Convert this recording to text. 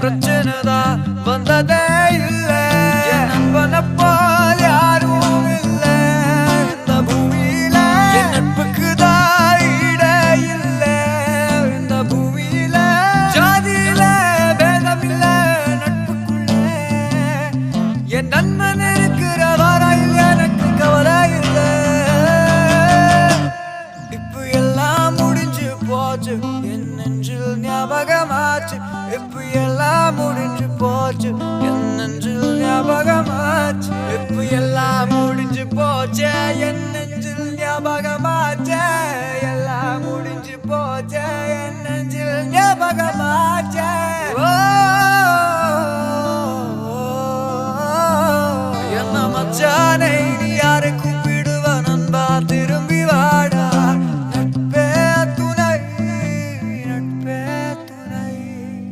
பிரச்சனை தான் வந்ததே இல்ல. என் நண்பனை போல் யாரும் இல்ல இந்த பூமியில. என் நட்புக்கு தான் ஈடே இல்ல இந்த பூமியில. ஜாதியில பேதம் இல்ல நட்புக்குள்ள. என் நண்பன் இருக்கிற வரையில் எனக்கு கவலை இல்ல. இப்ப எல்லாம் முடிஞ்சு போச்சு என் நெஞ்சில் ஞாபகமாச்சு. இப்ப எல்லாம் முடிஞ்சு போச்சு என் நெஞ்சில் ஞாபகமாச்சு. இப்ப எல்லாம் முடிஞ்சு போச்சு என் நெஞ்சில் ஞாபகமாச்சு. எல்லாம் முடிஞ்சு போச்சு என் நெஞ்சில் ஞாபகமாச்சு.